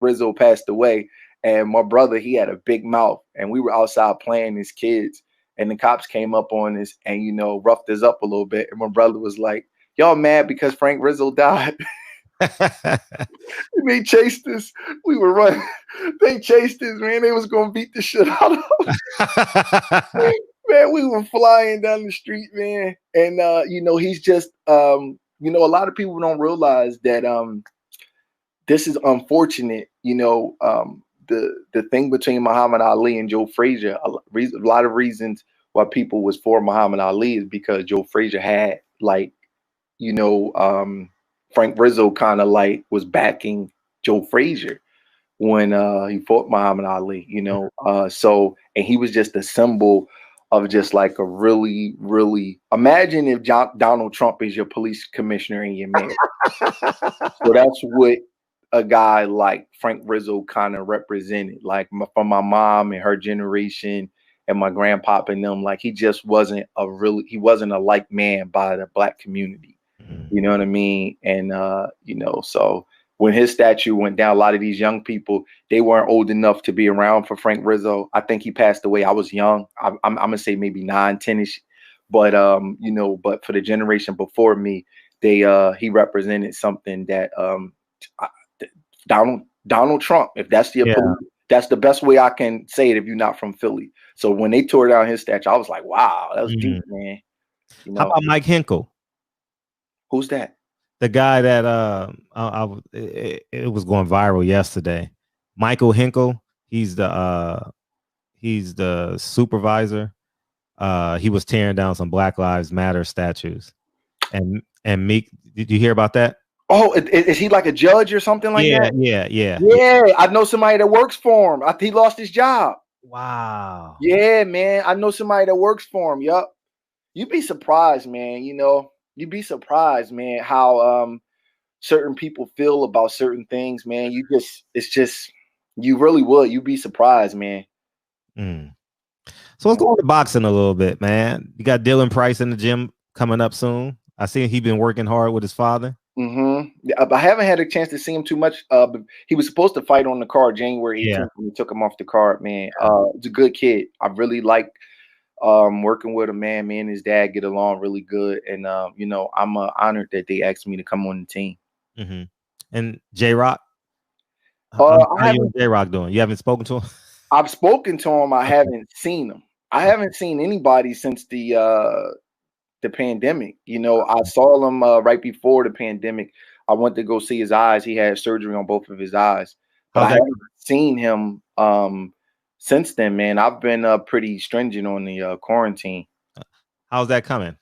Rizzo passed away. And my brother, he had a big mouth, and we were outside playing as kids. And the cops came up on us and, roughed us up a little bit. And my brother was like, y'all mad because Frank Rizzo died? They chased us. We were running. They chased us, man. They was going to beat the shit out of us. Man, we were flying down the street, man. And, he's just, a lot of people don't realize that this is unfortunate, the thing between Muhammad Ali and Joe Frazier. A lot of reasons why people was for Muhammad Ali is because Joe Frazier had Frank Rizzo kind of like was backing Joe Frazier when he fought Muhammad Ali, so, and he was just a symbol of just like a really, really, imagine if Donald Trump is your police commissioner and your mayor. So that's what a guy like Frank Rizzo kind of represented, like from my mom and her generation and my grandpa and them. Like he just wasn't he wasn't a liked man by the Black community. You know what I mean? And, so when his statue went down, a lot of these young people, they weren't old enough to be around for Frank Rizzo. I think he passed away. I was young. I'm going to say maybe 9, 10-ish. But, but for the generation before me, he represented something that Donald Trump, if that's that's the best way I can say it if you're not from Philly. So when they tore down his statue, I was like, wow, that was deep, man. How about Mike Hinkle? Who's that? The guy that it was going viral yesterday. Michael Hinkle. He's the supervisor. He was tearing down some Black Lives Matter statues. And Meek, did you hear about that? Oh, is he like a judge or something like that? Yeah. I know somebody that works for him. He lost his job. Wow. Yeah, man. I know somebody that works for him. Yup. You'd be surprised, man. You'd be surprised, man, how certain people feel about certain things, man. You really would. You'd be surprised, man. So let's go on to boxing a little bit, man. You got Dylan Price in the gym coming up soon. I see he's been working hard with his father. I haven't had a chance to see him too much. But he was supposed to fight on the card January 18th when we took him off the card, man. It's a good kid. I really like working with him, man. Me and his dad get along really good. And, I'm honored that they asked me to come on the team. And JROC? How you and JROC doing? You haven't spoken to him? I've spoken to him. I haven't seen him. I haven't seen anybody since the pandemic. I saw him right before the pandemic. I went to go see his eyes. He had surgery on both of his eyes. But I haven't seen him since then, man. I've been pretty stringent on the quarantine. How's that coming?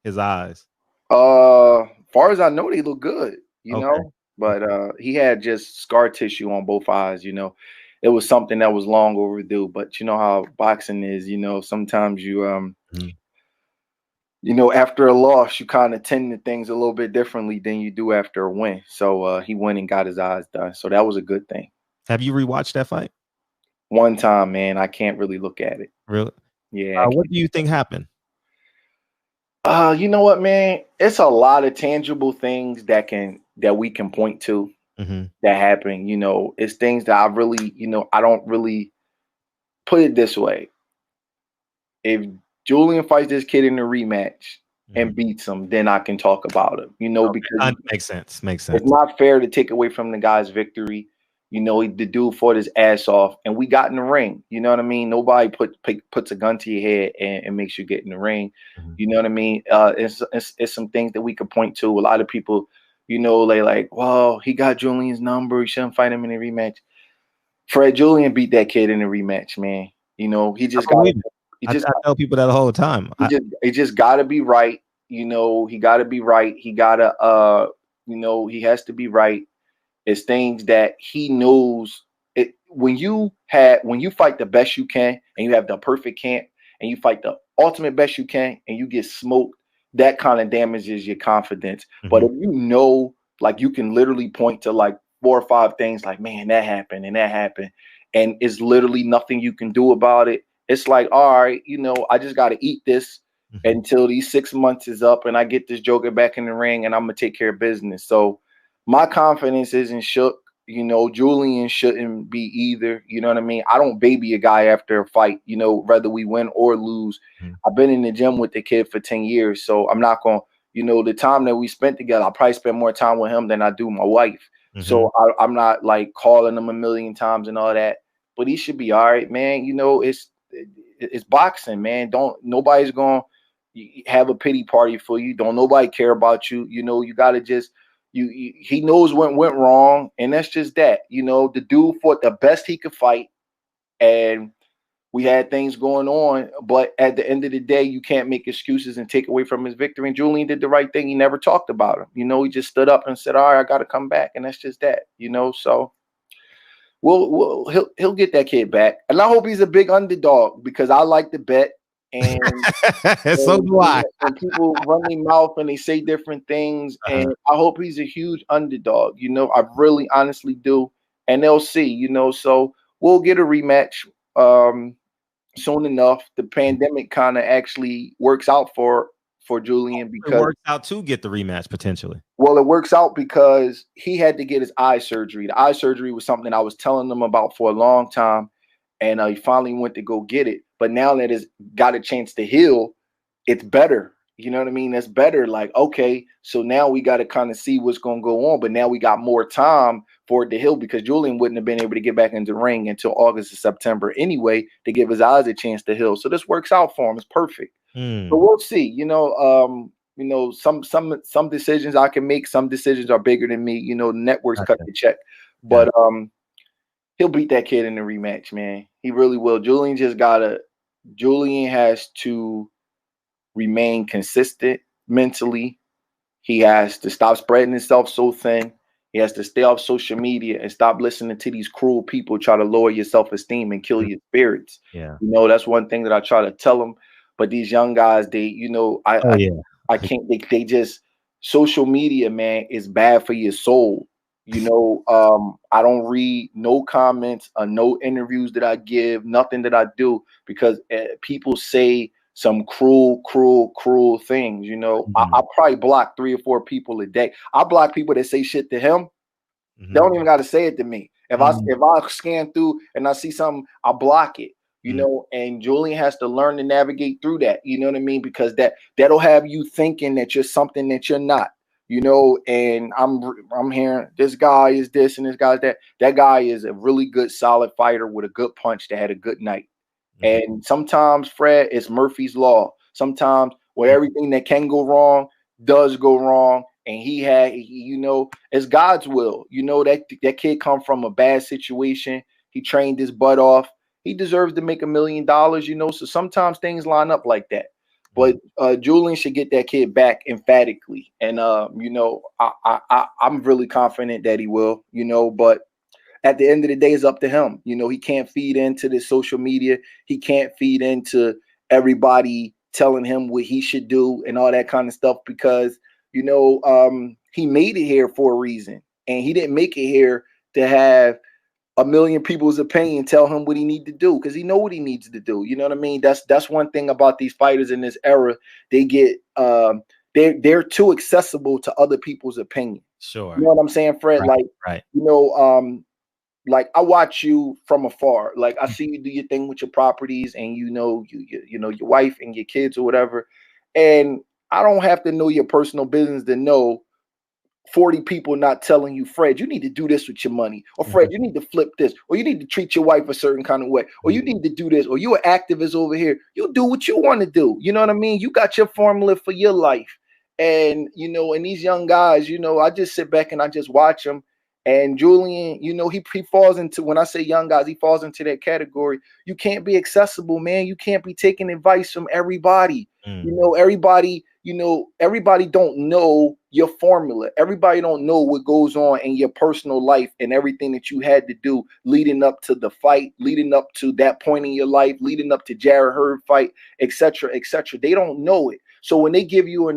His eyes? Far as I know, they look good, know. But he had just scar tissue on both eyes, It was something that was long overdue. But you know how boxing is, sometimes you after a loss, you kind of tend to things a little bit differently than you do after a win. So he went and got his eyes done. So that was a good thing. Have you rewatched that fight? One time, man. I can't really look at it. Really? Yeah. What do you think happened? You know what, man? It's a lot of tangible things that we can point to that happen. It's things that I really, I don't really put it this way. If Julian fights this kid in a rematch and beats him, then I can talk about him, because makes sense. It's not fair to take away from the guy's victory. The dude fought his ass off and we got in the ring. You know what I mean? Nobody puts a gun to your head and makes you get in the ring. You know what I mean? It's some things that we could point to. A lot of people, they like, well, he got Julian's number. He shouldn't fight him in a rematch. Fred Julian beat that kid in a rematch, man. He just got I tell people that all the time. He just got to be right. He got to be right. He got to, he has to be right. It's things that he knows. When you fight the best you can and you have the perfect camp and you fight the ultimate best you can and you get smoked, that kind of damages your confidence. But if like you can literally point to like 4 or 5 things like, man, that happened and that happened. And it's literally nothing you can do about it. It's like, all right, I just got to eat this until these 6 months is up and I get this joker back in the ring and I'm going to take care of business. So my confidence isn't shook. Julian shouldn't be either. You know what I mean? I don't baby a guy after a fight, whether we win or lose. Mhm. I've been in the gym with the kid for 10 years, so I'm not going to, the time that we spent together, I probably spend more time with him than I do my wife. So I'm not like calling him a million times and all that, but he should be all right, man. It's boxing, man. Nobody's going to have a pity party for you. Don't nobody care about you. You got to just, he knows what went wrong, and that's just that. The dude fought the best he could fight, and we had things going on, but at the end of the day, you can't make excuses and take away from his victory. And Julian did the right thing. He never talked about him. He just stood up and said, "All right, I got to come back," and that's just that. So he'll get that kid back, and I hope he's a big underdog because I like to bet. And so do I. And people run their mouth and they say different things, and I hope he's a huge underdog. I really honestly do, and they'll see. So we'll get a rematch soon enough. The pandemic kind of actually works out for Julian because it works out to get the rematch potentially. Well, it works out because he had to get his eye surgery. The eye surgery was something I was telling him about for a long time, and he finally went to go get it. But now that it's got a chance to heal, it's better. You know what I mean? That's better. Like, okay, so now we got to kind of see what's going to go on. But now we got more time for it to heal because Julian wouldn't have been able to get back into the ring until August or September anyway to give his eyes a chance to heal. So this works out for him. It's perfect. But we'll see. Some decisions I can make. Some decisions are bigger than me. The networks cut the check. But he'll beat that kid in the rematch, man. He really will. Julian has to remain consistent mentally. He has to stop spreading himself so thin. He has to stay off social media and stop listening to these cruel people try to lower your self-esteem and kill your spirits. Yeah. That's one thing that I try to tell them. But these young guys, I can't, they just, social media, man, is bad for your soul. I don't read no comments or no interviews that I give, nothing that I do, because people say some cruel things. I probably block 3 or 4 people a day. I block people that say shit to him. They don't even got to say it to me. If I scan through and I see something, I block it. And Julian has to learn to navigate through that. You know what I mean? Because that'll have you thinking that you're something that you're not. And I'm hearing this guy is this and this guy's that. That guy is a really good, solid fighter with a good punch that had a good night. And sometimes, Fred, it's Murphy's Law. Sometimes where everything that can go wrong does go wrong. And it's God's will. That kid come from a bad situation. He trained his butt off. He deserves to make $1 million, So sometimes things line up like that. But Julian should get that kid back emphatically. And, I'm really confident that he will, but at the end of the day, it's up to him. He can't feed into the social media. He can't feed into everybody telling him what he should do and all that kind of stuff because, he made it here for a reason. And he didn't make it here to have 1 million people's opinion tell him what he need to do because he know what he needs to do. You know what I mean? That's one thing about these fighters in this era. They get they're too accessible to other people's opinion. Sure. You know what I'm saying, Fred? Right. Like I watch you from afar. Like I see you do your thing with your properties and you know your wife and your kids or whatever. And I don't have to know your personal business to know 40 people not telling you, Fred, you need to do this with your money, or Fred, you need to flip this, or you need to treat your wife a certain kind of way, or you need to do this, or you're an activist over here. You do what you want to do. You know what I mean? You got your formula for your life. And, and these young guys, I just sit back and I just watch them. And Julian, he falls into, when I say young guys, he falls into that category. You can't be accessible, man. You can't be taking advice from everybody. Everybody don't know your formula. Everybody don't know what goes on in your personal life and everything that you had to do leading up to the fight, leading up to that point in your life, leading up to Jared Hurd fight, etc., etc. They don't know it. So when they give you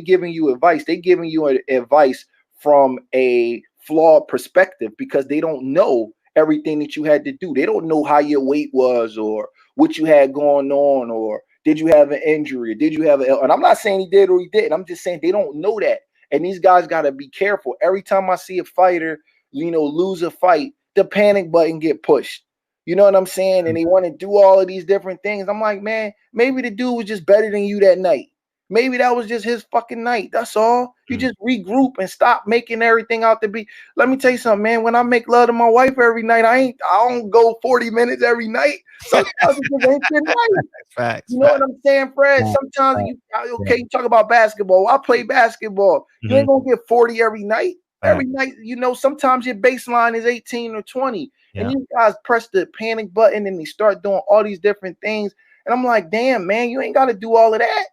giving you advice, they giving you advice from a flawed perspective because they don't know everything that you had to do. They don't know how your weight was or what you had going on, or did you have an injury? Did you have and I'm not saying he did or he didn't. I'm just saying they don't know that. And these guys got to be careful. Every time I see a fighter, lose a fight, the panic button get pushed. You know what I'm saying? And they want to do all of these different things. I'm like, man, maybe the dude was just better than you that night. Maybe that was just his fucking night. That's all. You just regroup and stop making everything out to be. Let me tell you something, man. When I make love to my wife every night, I don't go 40 minutes every night. Sometimes it just ain't good night. Facts. You know what I'm saying, Fred? Sometimes you talk about basketball. I play basketball. You ain't gonna get 40 every night. Every night, sometimes your baseline is 18 or 20. And you guys press the panic button and they start doing all these different things. And I'm like, damn, man, you ain't got to do all of that.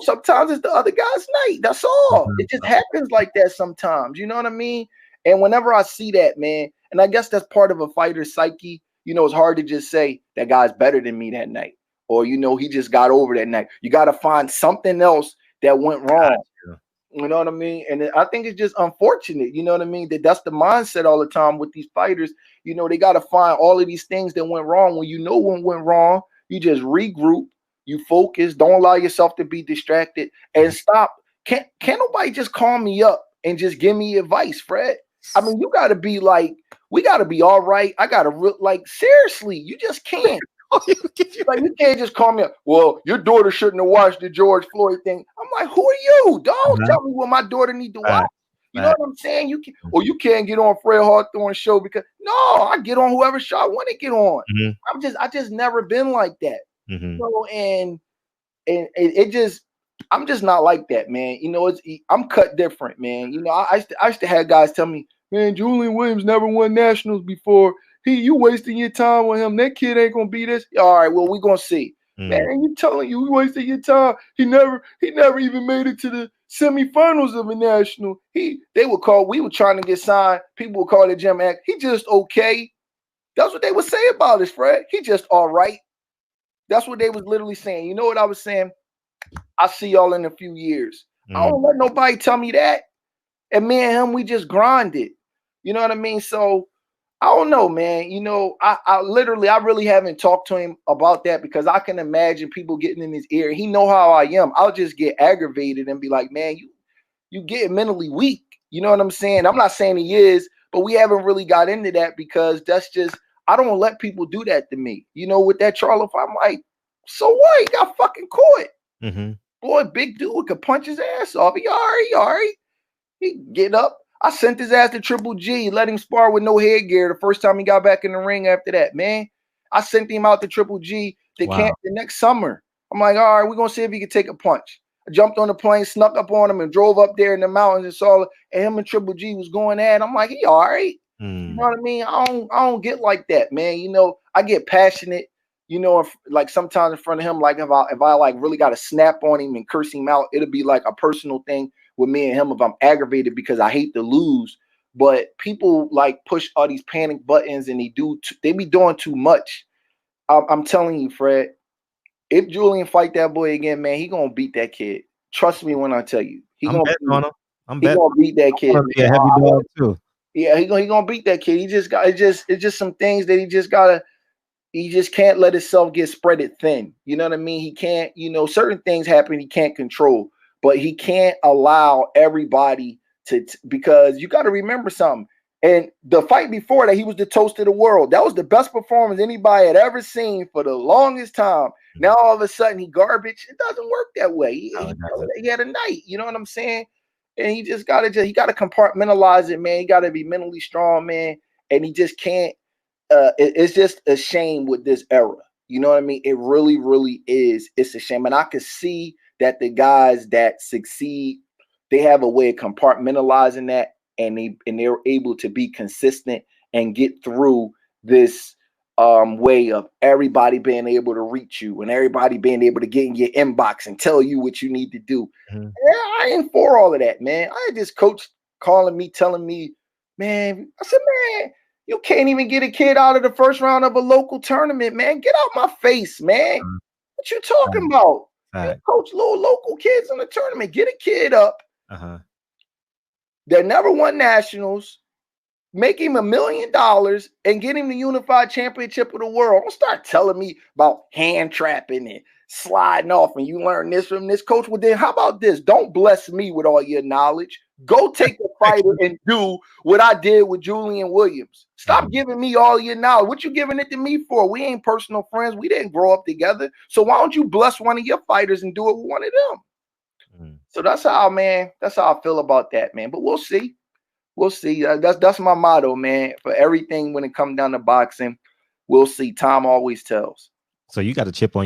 Sometimes it's the other guy's night. That's all. It just happens like that sometimes. You know what I mean? And whenever I see that, man, and I guess that's part of a fighter's psyche, it's hard to just say that guy's better than me that night. Or, he just got over that night. You got to find something else that went wrong. You know what I mean? And I think it's just unfortunate, you know what I mean? That's the mindset all the time with these fighters. They got to find all of these things that went wrong. When what went wrong, you just regroup, you focus, don't allow yourself to be distracted, and stop. Can't nobody just call me up and just give me advice, Fred? I mean, you got to be like, we got to be all right. I got to seriously, you just can't. You can't just call me up. Well, your daughter shouldn't have watched the George Floyd thing. I'm like, who are you? Don't tell me what my daughter need to watch. You know what I'm saying? You can't get on Fred Hawthorne's show because I get on whoever show I want to get on. I just never been like that. And it just, I'm just not like that, man. I'm cut different, man. I used to have guys tell me, man, Julian Williams never won nationals before. You wasting your time with him. That kid ain't gonna be this. All right, well, we're gonna see. Man, you telling you wasting your time. He never even made it to the semifinals of a national. We were trying to get signed. People would call it Jim Act. He just okay. That's what they would say about us, Fred. He just all right. That's what they was literally saying. You know what I was saying? I'll see y'all in a few years. I don't let nobody tell me that. And me and him, we just grinded. You know what I mean? So I don't know, man. I really haven't talked to him about that because I can imagine people getting in his ear. He know how I am. I'll just get aggravated and be like, man, you get mentally weak. You know what I'm saying? I'm not saying he is, but we haven't really got into that because that's just, I don't let people do that to me. With that Charlo, I'm like, so what? He got fucking caught. Boy, big dude could punch his ass off. He all right. He get up. I sent his ass to Triple G, let him spar with no headgear the first time he got back in the ring after that, man. I sent him out to Triple G to camp the next summer. I'm like, all right, we're going to see if he can take a punch. I jumped on the plane, snuck up on him, and drove up there in the mountains and saw and him and Triple G was going at. I'm like, he all right. You know what I mean? I don't get like that, man. I get passionate, like sometimes in front of him, like if I like really got to snap on him and curse him out, it'll be like a personal thing with me and him if I'm aggravated because I hate to lose. But people like push all these panic buttons and they be doing too much. I'm telling you, Fred, if Julian fight that boy again, man, he gonna beat that kid. Trust me when I tell you. He gonna beat that kid. Be a heavy dog too. Yeah, he gonna beat that kid. He just got it's just some things that he just can't let himself get spreaded thin. You know what I mean? He can't, certain things happen he can't control. But he can't allow everybody because you got to remember something. And the fight before that, he was the toast of the world. That was the best performance anybody had ever seen for the longest time. Now all of a sudden he garbage. It doesn't work that way. He had a night. You know what I'm saying? And he just got to compartmentalize it, man. He got to be mentally strong, man. And he just can't. It's just a shame with this era. You know what I mean? It really, really is. It's a shame. And I could see that the guys that succeed, they have a way of compartmentalizing that, and they're able to be consistent and get through this way of everybody being able to reach you and everybody being able to get in your inbox and tell you what you need to do. Yeah, I ain't for all of that, man. I had this coach calling me, telling me, man, I said, man, you can't even get a kid out of the first round of a local tournament, man. Get out my face, man. What you talking about? Coach little local kids in the tournament. Get a kid up that never won nationals, make him $1 million, and get him the unified championship of the world. Don't start telling me about hand trapping and sliding off and you learn this from this coach. Well, then how about this? Don't bless me with all your knowledge. Go take the fighter and do what I did with Julian Williams. Stop giving me all your knowledge. What you giving it to me for? We ain't personal friends. We didn't grow up together. So why don't you bless one of your fighters and do it with one of them? So that's how, man. That's how I feel about that, man. But we'll see. We'll see. That's my motto, man. For everything when it comes down to boxing, we'll see. Time always tells. So you got a chip on